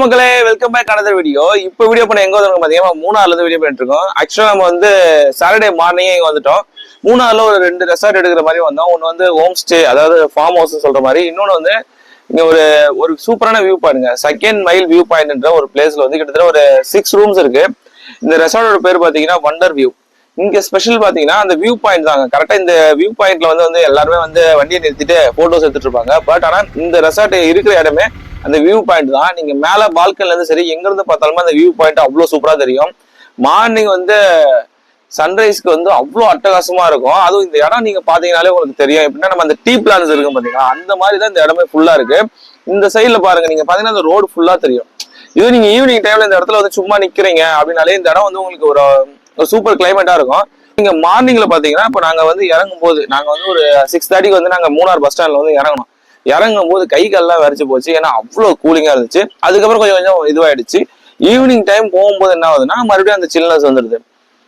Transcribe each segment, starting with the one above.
மக்களே, welcome back another video. இப்போ video பண்ண எங்க வந்து பாத்தீங்கன்னா மூணாறுல இருந்து வீடியோ பண்ணிட்டு இருக்கோம். ஆக்சுவலா நம்ம வந்து சாட்டர்டே மார்னிங்கே இங்க வந்துட்டோம். மூணாறுல ஒரு 2 ரெசார்ட் எடுக்கிற மாதிரி வந்தோம். ஒன்னு வந்து ஹோம் ஸ்டே, அதாவது ஃபார்ம் ஹவுஸ் சொல்ற மாதிரி. இன்னொன்னு வந்து இங்க ஒரு சூப்பரான வியூ பாருங்க. செகண்ட் மைல் வியூ பாயிண்ட்ன்ற ஒரு பிளேஸ்ல வந்து கிட்டத்தட்ட ஒரு 6 ரூம்ஸ் இருக்கு. இந்த ரெசார்ட்டோட பேர் பாத்தீங்கன்னா வண்டர் வியூ. இங்க ஸ்பெஷல் பாத்தீங்கன்னா அந்த வியூ பாயிண்ட் தாங்க. கரெக்டா இந்த வியூ பாயிண்ட்ல வந்து எல்லாருமே வந்து வண்டியை நிறுத்திட்டு போட்டோஸ் எடுத்துட்டு இருப்பாங்க. பட் ஆனா இந்த ரெசார்ட் இருக்கிற இடமே அந்த வியூ பாயிண்ட் தான். நீங்க மேல பால்கன்ல இருந்து சரி எங்க இருந்து பார்த்தாலுமே அந்த வியூ பாயிண்ட் அவ்வளவு சூப்பரா தெரியும். மார்னிங் வந்து சன்ரைஸ்க்கு வந்து அவ்வளவு அட்டகாசமா இருக்கும். அதுவும் இந்த இடம் நீங்க பாத்தீங்கன்னாலே உங்களுக்கு தெரியும். எப்படின்னா நம்ம அந்த டீ பிளான்ஸ் இருக்கும் பாத்தீங்கன்னா, அந்த மாதிரி தான் இந்த இடமே ஃபுல்லா இருக்கு. இந்த சைட்ல பாருங்க, நீங்க பாத்தீங்கன்னா அந்த ரோடு ஃபுல்லா தெரியும். இது நீங்க ஈவினிங் டைம்ல இந்த இடத்துல வந்து சும்மா நிக்கிறீங்க அப்படின்னாலே இந்த இடம் வந்து உங்களுக்கு ஒரு சூப்பர் கிளைமேட்டா இருக்கும். நீங்க மார்னிங்ல பாத்தீங்கன்னா இப்ப நாங்க வந்து இறங்கும் போது நாங்க வந்து ஒரு 6:30 வந்து நாங்க மூணார் பஸ் ஸ்டாண்ட்ல வந்து இறங்கணும். இறங்கும் போது கை கால்லாம் வரைச்சு போச்சு. ஏன்னா அவ்வளவு கூலிங்கா இருந்துச்சு. அதுக்கப்புறம் கொஞ்சம் கொஞ்சம் இதுவாயிடுச்சு. ஈவினிங் டைம் போகும்போது என்ன ஆகுதுன்னா மறுபடியும் அந்த சில்னஸ் வந்துடுது.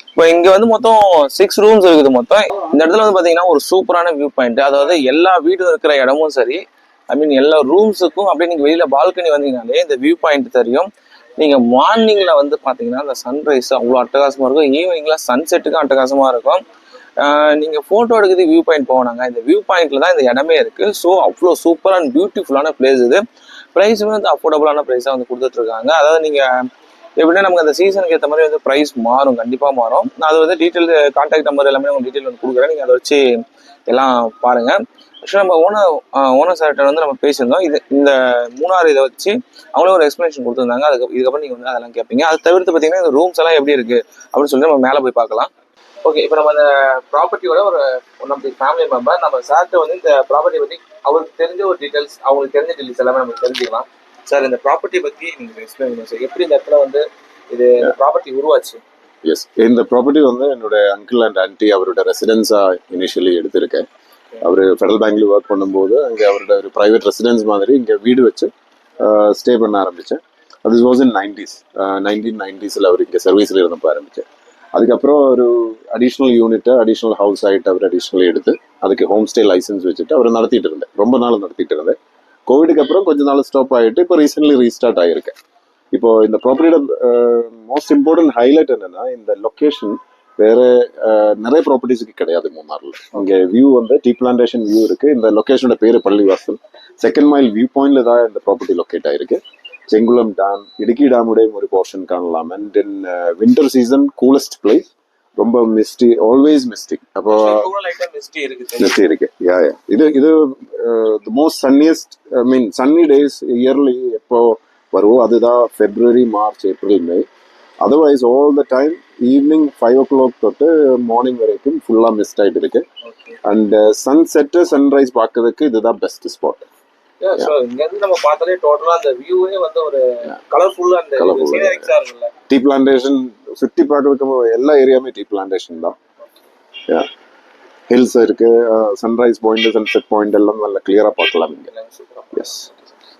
இப்போ இங்க வந்து மொத்தம் 6 ரூம்ஸ் இருக்குது மொத்தம். இந்த இடத்துல வந்து பாத்தீங்கன்னா ஒரு சூப்பரான வியூ பாயிண்ட். அதாவது எல்லா வீடும் இருக்கிற இடமும் சரி, ஐ மீன் எல்லா ரூம்ஸுக்கும் அப்படியே நீங்க வெளியில பால்கனி வந்தீங்கனாலே இந்த வியூ பாயிண்ட் தெரியும். நீங்க மார்னிங்ல வந்து பாத்தீங்கன்னா அந்த சன்ரைஸ் அவ்வளவு அட்டகாசமா இருக்கும். ஈவினிங்ல சன்செட்டுக்கும் அட்டகாசமா இருக்கும். நீங்க போட்டோ எடுக்கிறது வியூ பாயிண்ட் போனாங்க. இந்த வியூ பாயிண்ட்ல தான் இந்த இடமே இருக்கு. ஸோ அவ்வளோ சூப்பர் அண்ட் பியூட்டிஃபுல்லான பிளேஸ் இது. ப்ரைஸுமே வந்து அஃபோர்டபுளான ப்ரைஸாக வந்து கொடுத்துட்டு இருக்காங்க. அதாவது நீங்க எப்படின்னா நமக்கு அந்த சீசனுக்கு ஏற்ற மாதிரி வந்து ப்ரைஸ் மாறும், கண்டிப்பாக மாறும். நான் அது வந்து டீட்டெயில் கான்டாக்ட் நம்பர் எல்லாமே உங்களுக்கு டீட்டெயில் வந்து கொடுக்குறேன். நீங்கள் அதை வச்சு எல்லாம் பாருங்க. ஆக்சுவலாக நம்ம ஓனர் சார்கிட்ட வந்து நம்ம பேசியிருந்தோம். இந்த மூணாறு இதை வச்சு அவங்களும் ஒரு எக்ஸ்பிளேஷன் கொடுத்துருந்தாங்க. இதுக்கப்புறம் நீங்கள் வந்து அதெல்லாம் கேட்பீங்க. அதை தவிர்த்து பார்த்தீங்கன்னா இந்த ரூம்ஸ் எல்லாம் எப்படி இருக்கு அப்படின்னு சொல்லி நம்ம மேலே போய் பார்க்கலாம். ஓகே, இப்போ நம்ம அந்த ப்ராப்பர்ட்டியோட one of the family member நம்ம சார்ட்ட வந்து இந்த ப்ராப்பர்ட்டி பற்றி அவருக்கு தெரிஞ்ச ஒரு டீட்டெயில்ஸ், அவங்களுக்கு தெரிஞ்ச டீட்டெயில்ஸ் எல்லாமே நம்ம தெரிஞ்சுக்கலாம். சார், இந்த ப்ராப்பர்ட்டி பற்றி நீங்கள் எக்ஸ்பிளைன் பண்ணுங்க சார். எப்படி இந்த இடத்துல வந்து இது ப்ராப்பர்ட்டி உருவாச்சு? எஸ், இந்த ப்ராப்பர்ட்டி வந்து என்னோட அங்கிள் அண்ட் ஆன்டி அவரோட ரெசிடென்ஸாக இனிஷியலி எடுத்திருக்கேன். அவர் ஃபெடரல் பேங்க்ல ஒர்க் பண்ணும்போது அங்கே அவரோட ஒரு ப்ரைவேட் ரெசிடென்ஸ் மாதிரி இங்கே வீடு வச்சு ஸ்டே பண்ண ஆரம்பித்தேன். அது வாஸ் இன் 1990s அவர் இங்கே சர்வீஸில் இருந்தப்போ ஆரம்பித்தேன். அதுக்கப்புறம் ஒரு அடிஷ்னல் யூனிட்டை அடிஷ்னல் ஹவுஸ் ஆகிட்டு அவர் அடிஷ்னலி எடுத்து அதுக்கு ஹோம் ஸ்டே லைசன்ஸ் வச்சுட்டு அவர் நடத்திட்டு இருந்தேன். ரொம்ப நாள் நடத்திட்டு இருந்தேன். கோவிடுக்கு அப்புறம் கொஞ்ச நாள் ஸ்டாப் ஆகிட்டு இப்போ ரீசென்ட்லி ரீஸ்டார்ட் ஆகியிருக்கேன். இப்போ இந்த ப்ராப்பர்ட்டியோட மோஸ்ட் இம்பார்ட்டன்ட் ஹைலைட் என்னன்னா, இந்த லொக்கேஷன் வேற நிறைய ப்ராப்பர்ட்டிஸுக்கு கிடையாது மூணாறுல. இங்கே வியூ வந்து டீ பிளான்டேஷன் வியூ இருக்கு. இந்த லொக்கேஷனோட பேரு பள்ளிவாசல். செகண்ட் மைல் வியூ பாயிண்ட்ல தான் இந்த ப்ராப்பர்ட்டி லொக்கேட் ஆயிருக்கு. செங்குளம் டேம், இடுக்கி டேமுடைய ஒரு போர்ஷன் காணலாம். And in winter season coolest place. ரொம்ப மிஸ்டி, ஆல்வேஸ் மிஸ்டிக். அப்போ மிஸ்டி இருக்கு. இது the most sunniest, I mean sunny days yearly எப்போ வருவோம் அதுதான் February, March, April, May. Otherwise all the time evening 5 o'clock தொட்டு மார்னிங் வரைக்கும் ஃபுல்லா மிஸ்ட் ஆயிட்டு இருக்கு. அண்ட் சன்செட்டு சன்ரைஸ் பார்க்கறதுக்கு இதுதான் பெஸ்ட் ஸ்பாட். நம்ம பார்த்தாலே டோட்டலா அந்த வியூவே வந்து ஒரு கலர்ஃபுல்லா இருக்குல்ல. டீ பிளான்டேஷன் சுத்தி பார்க்கறதுக்கு எல்லா ஏரியாவுமே டீ பிளான்டேஷன் தான். ஹில்ஸ் இருக்கு, சன்ரைஸ் பாயிண்ட் சன்செட் பாயிண்ட் எல்லாம் நல்லா கிளியரா பார்க்கலாம் இங்க. எஸ்.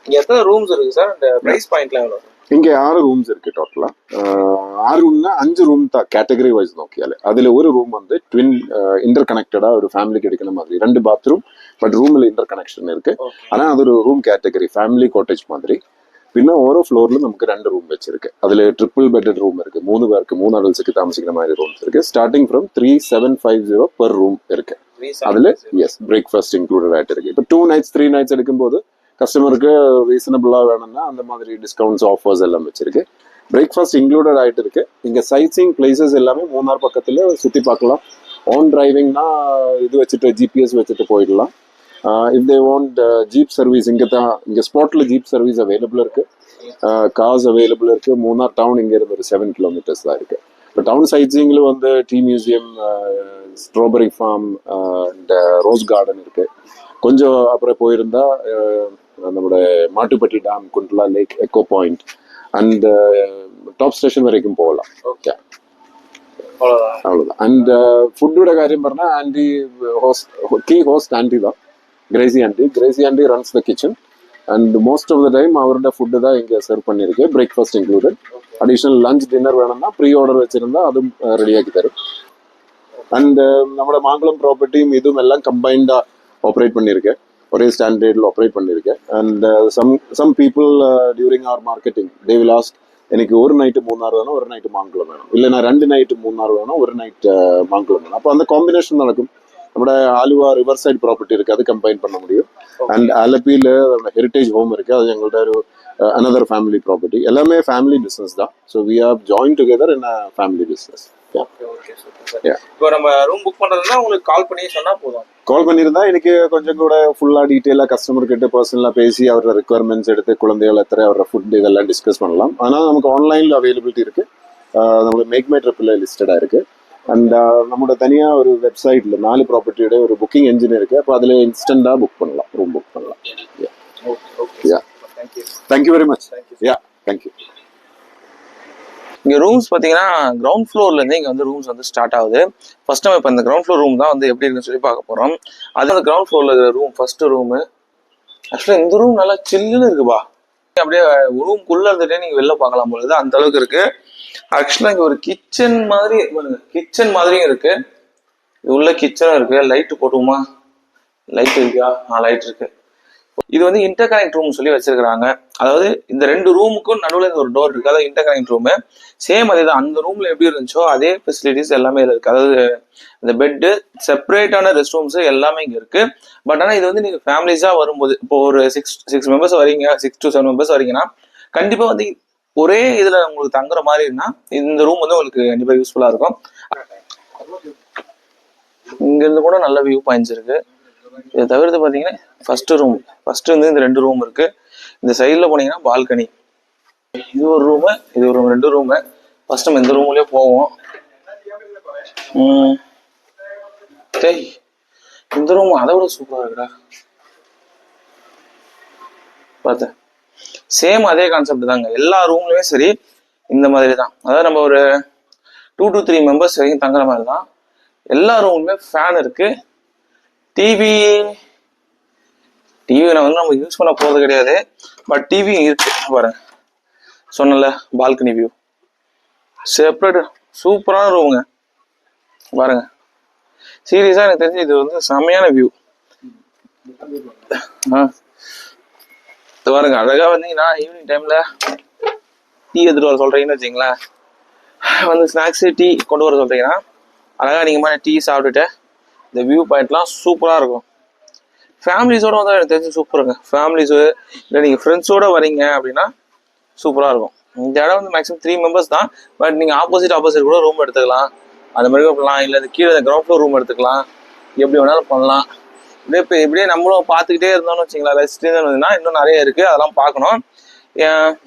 இங்க எத்தனை ரூம்ஸ் இருக்கு சார்? அந்த பிரைஸ் பாயிண்ட்ல எவ்வளவு? இங்க 6 ரூம்ஸ் இருக்கு டோட்டலா. 6 ரூம்னா 5 ரூம் தான் கேட்டகரி வைஸ் நோக்கியாலே. அதுல ஒரு ரூம் வந்து ட்வின் இன்டர் கனெக்டடா ஒரு ஃபேமிலிக்கு எடுக்கிற மாதிரி 2 பாத்ரூம், பட் ரூம்ல இன்டர் கனெக்ஷன் இருக்கு. ஆனா அது ஒரு ரூம் கேட்டகரி ஃபேமிலி காட்டேஜ் மாதிரி. பின்ன ஓரோ ஃப்ளோர்ல நமக்கு 2 ரூம் வச்சிருக்கு. அதுல ட்ரிபிள் பெட்டட் ரூம் இருக்கு. 3 பேருக்கு 3 அடல்ட்ஸுக்கு தாமசிக்கிற மாதிரி ரூம்ஸ் இருக்கு. ஸ்டார்டிங் ஃப்ரம் 3750 per ரூம் இருக்கு. அதுல எஸ் பிரேக்ஃபாஸ்ட் இன்க்ளூடட் ஆயிட்டு இருக்கு. இப்போ 2 nights 3 nights எடுக்கும்போது கஸ்டமருக்கு ரீசனபிளா வேணும்னா அந்த மாதிரி டிஸ்கவுண்ட்ஸ் ஆஃபர்ஸ் எல்லாம் வச்சிருக்கு. பிரேக்ஃபாஸ்ட் இன்க்ளூடட் ஆயிட்டு இருக்கு. இங்க சைட் சீயிங் பிளேசஸ் எல்லாமே மூணார் பக்கத்துல சுத்தி பார்க்கலாம். ஆன் டிரைவிங்னா இது வச்சுட்டு ஜிபிஎஸ் வச்சுட்டு போயிடலாம். If they want jeep service இங்க ஸ்பாட்ல ஜீப் சர்வீஸ் அவைலபிள் இருக்கு. கார்ஸ் அவைலபிள் இருக்கு. மூணார் டவுன் இங்க இருந்து ஒரு 7 kilometers தான் இருக்கு. இப்போ டவுன் சைட் சீயிங்ல வந்து tea museum, strawberry farm and rose garden இருக்கு. கொஞ்சம் அப்புறம் போயிருந்தா நம்மளோட Mattupetty dam, Kundala lake, echo point and top station வரைக்கும் போகலாம். ஓகே, அவ்வளவுதான். அண்ட் ஃபுட்டோட காரியம் பண்ணா ஆண்டி கீ ஹோஸ்ட் ஆண்டி தான், Gracy aunty runs the kitchen. And most of the time அவரோட ஃபுட்டு தான் இங்கே சர்வ் பண்ணிருக்கு. Breakfast included. Additional lunch dinner வேணும்னா ப்ரீ ஆர்டர் வச்சிருந்தா அதுவும் ரெடியாக்கி தரும். அண்ட் நம்மளோட மாங்குளம் ப்ராப்பர்ட்டியும் இதுவும் எல்லாம் கம்பைண்டா ஆப்ரேட் பண்ணியிருக்கேன். ஒரே ஸ்டாண்டர்டில் ஆப்ரேட் பண்ணியிருக்கேன். And some people during our marketing they will ask, எனக்கு ஒரு நைட்டு மூணார் வேணும், ஒரு நைட்டு மாங்குளம் வேணும், இல்லை நான் 2 நைட்டு மூணார் வேணும், ஒரு நைட் மாங்குளம் வேணும். அப்போ அந்த காம்பினேஷன் நடக்கும். நம்மளோட ஆலுவா ரிவர் சைட் ப்ராப்பர்ட்டி இருக்குது, அது கம்பைன் பண்ண முடியும். அண்ட் ஆலப்பியில் ஹெரிட்டேஜ் ஹோம் இருக்குது, அது எங்களோட ஒரு another family property. எல்லாமே ஃபேமிலி பிஸ்னஸ் தான். So we have join together in a family business. இப்போ நம்ம ரூம் புக் பண்றதுன்னா உங்களுக்கு கால் பண்ணி சொன்னா போதும். கால் பண்ணியிருந்தா எனக்கு கொஞ்சம் கூட ஃபுல்லாக டீட்டெயிலாக கஸ்டமர் கிட்ட பர்சனலாக பேசி அவரோட ரெக்குவயர்மெண்ட்ஸ் எடுத்து குழந்தைகள் எத்தனை அவரோட ஃபுட் இதெல்லாம் டிஸ்கஸ் பண்ணலாம். ஆனால் நமக்கு ஆன்லைனில் அவைலபிலிட்டி இருக்கு. நம்மளுக்கு மேக் மை ட்ரிப்பில் லிஸ்டடாக இருக்கு. அண்ட் நம்மளோட தனியாக ஒரு வெப்சைட்ல 4 ப்ராப்பர்ட்டியோட ஒரு புக்கிங் என்ஜின் இருக்கு. அப்போ அதில் இன்ஸ்டன்டாக புக் பண்ணலாம், ரூம் புக் பண்ணலாம். Thank you very much. Yeah, thank you. இங்க ரூம்ஸ் பாத்தீங்கன்னா கிரவுண்ட் ஃப்ளோர்ல இருந்து இங்க வந்து ரூம்ஸ் வந்து ஸ்டார்ட் ஆகுது. ஃபர்ஸ்ட் நம்ம இப்போ இந்த கிரவுண்ட் ஃப்ளோர் ரூம் தான் வந்து எப்படி இருக்குன்னு சொல்லி பார்க்க போறோம். அது அந்த கிரவுண்ட் ஃப்ளோர்ல இருக்கிற ரூம், ஃபர்ஸ்ட் ரூம். ஆக்சுவலா இந்த ரூம் நல்லா சில்லுன்னு இருக்குப்பா. அப்படியே ரூம்குள்ள இருந்துட்டே நீங்க வெளில பார்க்கலாம் பொழுது அந்த அளவுக்கு இருக்கு. ஆக்சுவலா இங்க ஒரு கிச்சன் மாதிரி, கிச்சன் மாதிரியும் இருக்கு. உள்ள கிச்சனும் இருக்கு. லைட் போட்டுமா? லைட் இருக்கா? லைட் இருக்கு. இது வந்து இன்டர் கனெக்ட் ரூம் சொல்லி வச்சிருக்காங்க. அதாவது இந்த 2 ரூமுக்கும் நடுவில் ஒரு டோர் இருக்கு, அதாவது இன்டர் கனெக்ட் ரூமு. சேம் அதே தான், அந்த ரூம்ல எப்படி இருந்துச்சோ அதே ஃபெசிலிட்டிஸ் எல்லாமே இதுல இருக்கு. அதாவது இந்த பெட்டு, செப்பரேட்டான ரெஸ்ட் ரூம்ஸ் எல்லாமே இங்க இருக்கு. பட் ஆனால் இது வந்து நீங்க ஃபேமிலிஸா வரும்போது, இப்போ ஒரு 6 மெம்பர்ஸ் வரீங்க, 6 to 7 மெம்பர்ஸ் வரீங்கன்னா கண்டிப்பா வந்து ஒரே இதுல உங்களுக்கு தங்குற மாதிரி இருந்தா இந்த ரூம் வந்து உங்களுக்கு கண்டிப்பா யூஸ்ஃபுல்லா இருக்கும். இங்க இருந்து கூட நல்ல வியூ பாயிண்ட்ஸ் இருக்கு. இதை தவிர்த்து பார்த்தீங்கன்னா ஃபர்ஸ்ட் வந்து இந்த 2 ரூம் இருக்கு. இந்த சைடில் போனீங்கன்னா பால்கனி. இது ஒரு ரூமு, இது ஒரு 2 ரூமு. ஃபர்ஸ்ட் நம்ம இந்த ரூம்லயே போவோம். இந்த ரூம் அதை விட சூப்பரா இருக்குடா. பார்த்த சேம் அதே கான்செப்ட் தாங்க. எல்லா ரூம்லயுமே சரி இந்த மாதிரி தான். அதாவது நம்ம ஒரு 2 to 3 மெம்பர்ஸ் வரைக்கும் தங்குற மாதிரி தான். எல்லா ரூமுமே ஃபேன் இருக்கு. டிவி வந்து நம்ம யூஸ் பண்ண போறது கிடையாது, பட் டிவி இருக்கு பாருங்க. சொன்னல பால்கனி வியூ, செப்பரேட் சூப்பரான ரூமுங்க பாருங்க. சீரியஸா எனக்கு தெரிஞ்சு இது வந்து செமையான வியூ. பாருங்க, அழகா வந்தீங்கன்னா ஈவினிங் டைம்ல டீ எடுத்துட்டு வர சொல்றீங்கன்னு வச்சுங்களேன், வந்து ஸ்நாக்ஸ் டீ கொண்டு வர சொல்றீங்கன்னா அழகா நீங்க டீ சாப்பிட்டுட்டு இந்த வியூ பாயிண்ட்லாம் சூப்பராக இருக்கும். ஃபேமிலிஸோட வந்து எனக்கு தெரிஞ்சு சூப்பருங்க. ஃபேமிலிஸு இல்லை நீங்கள் ஃப்ரெண்ட்ஸோட வரீங்க அப்படின்னா சூப்பராக இருக்கும். இந்த இடம் வந்து மேக்ஸிமம் 3 மெம்பர்ஸ் தான். பட் நீங்கள் ஆப்போசிட் கூட ரூம் எடுத்துக்கலாம், அந்த மாதிரி பண்ணலாம். இல்லை இந்த கீழே கிரவுண்ட் ஃப்ளோர் ரூம் எடுத்துக்கலாம், எப்படி வேணாலும் பண்ணலாம். இப்படியே நம்மளும் பார்த்துக்கிட்டே இருந்தோம்னு வச்சுங்களா, ரெஸ்ட் இருந்ததுன்னா இன்னும் நிறைய இருக்குது, அதெல்லாம் பார்க்கணும்.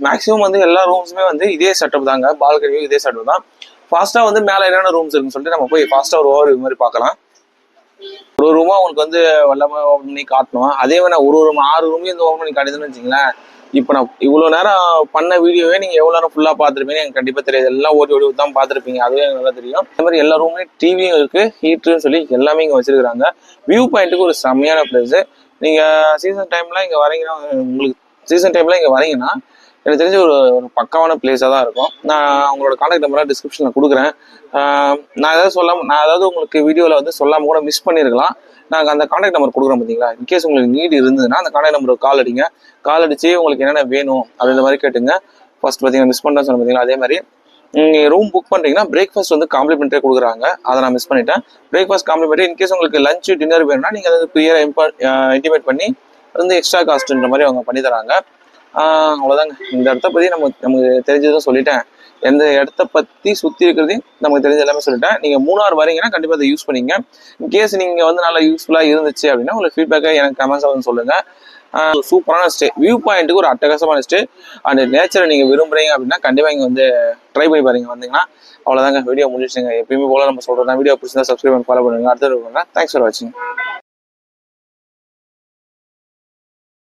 மேக்ஸிமம் வந்து எல்லா ரூம்ஸுமே வந்து இதே செட்டப் தாங்க. பால்கனியும் இதே செட்டப் தான். ஃபாஸ்ட்டாக வந்து மேலே என்னென்ன ரூம்ஸ் இருக்குன்னு சொல்லிட்டு நம்ம போய் ஃபாஸ்ட்டாக ஒரு ஓவர் இது மாதிரி பார்க்கலாம். ஒரு ரூமா உங்களுக்கு வந்து எல்லாமே ஓப்பன் பண்ணி காட்டணும். அதே மாதிரி ஒரு 6 ரூமையும் இந்த ஓப்பன் பண்ணி காட்டுதுன்னு வச்சுங்களேன். இப்போ நான் இவ்வளோ நேரம் பண்ண வீடியோவே நீங்கள் எவ்வளோ நேரம் ஃபுல்லாக பார்த்துருப்பீங்க எனக்கு கண்டிப்பாக தெரியாது. எல்லாம் ஓடி தான் பார்த்துருப்பீங்க, அதுவே எனக்கு நல்லா தெரியும். இந்த மாதிரி எல்லா ரூம்லேயும் டிவியும் இருக்குது, ஹீட்டர்னு சொல்லி எல்லாமே இங்கே வச்சிருக்காங்க. வியூ பாயிண்ட்டுக்கு ஒரு செம்மையான பிளேஸு. நீங்கள் சீசன் டைம்லாம் இங்கே வரீங்கன்னா, உங்களுக்கு சீசன் டைம்லாம் இங்கே வரீங்கன்னா எனக்கு தெரிஞ்ச ஒரு பக்காவான பிளேஸாக தான் இருக்கும். நான் உங்களோட கான்டாக்ட் நம்பரை டிஸ்கிரிப்ஷனில் கொடுக்குறேன். நான் ஏதாவது உங்களுக்கு வீடியோவில் வந்து சொல்லாமல் கூட மிஸ் பண்ணியிருக்கலாம். நாங்கள் அந்த கான்டாக்ட் நம்பர் கொடுக்குறோம் பார்த்தீங்களா. இன்கேஸ் உங்களுக்கு நீட் இருந்ததுன்னா அந்த கான்டாக்ட் நம்பருக்கு கால் அடிங்க. கால் அடிச்சு உங்களுக்கு என்னென்ன வேணும் அப்படின்ற மாதிரி கேட்டுங்க. ஃபர்ஸ்ட் பார்த்தீங்கன்னா மிஸ் பண்ணுறேன்னு சொன்ன பார்த்தீங்களா, அதே மாதிரி நீங்கள் ரூம் புக் பண்ணுறீங்கன்னா பிரேக்ஃபாஸ்ட் வந்து காம்ப்ளிமெண்ட்டே கொடுக்குறாங்க. அதை நான் மிஸ் பண்ணிட்டேன். Breakfast complimentary. இன்கேஸ் உங்களுக்கு லஞ்ச் டின்னர் வேணும்னா நீங்கள் அதை கிளியராக இன்டிமேட் பண்ணி வந்து எக்ஸ்ட்ரா காஸ்ட்ன்ற மாதிரி அவங்க பண்ணி தராங்க. அவ்வளோதாங்க. இந்த இடத்த பற்றி நமக்கு தெரிஞ்சதும் சொல்லிட்டேன். எந்த இடத்த பற்றி சுற்றி இருக்கிறதையும் நமக்கு தெரிஞ்ச எல்லாமே சொல்லிட்டேன். நீங்கள் மூணார் வரீங்கன்னா கண்டிப்பாக அதை யூஸ் பண்ணிங்க. இன்கேஸ் நீங்கள் வந்து நல்லா யூஸ்ஃபுல்லாக இருந்துச்சு அப்படின்னா உங்களுக்கு ஃபீட்பேக்காக எனக்கு கமெண்ட்ஸாக வந்து சொல்லுங்கள். சூப்பரான ஸ்டே, வியூ பாயிண்ட்டுக்கு ஒரு அட்டகாசமான ஸ்டே. அந்த நேச்சரை நீங்கள் விரும்புகிறீங்க அப்படின்னா கண்டிப்பாக இங்கே வந்து ட்ரை பண்ணி பாருங்க வந்தீங்கன்னா. அவ்வளோதாங்க, வீடியோ முடிஞ்சிச்சுங்க. எப்பயுமே போல நம்ம சொல்கிறோம். வீடியோ பிடிச்சிருந்தா சப்ஸ்கிரைப் பண்ணி ஃபாலோ பண்ணுங்க. அடுத்த வீடியோ. தேங்க்ஸ் ஃபார் வாட்சிங்.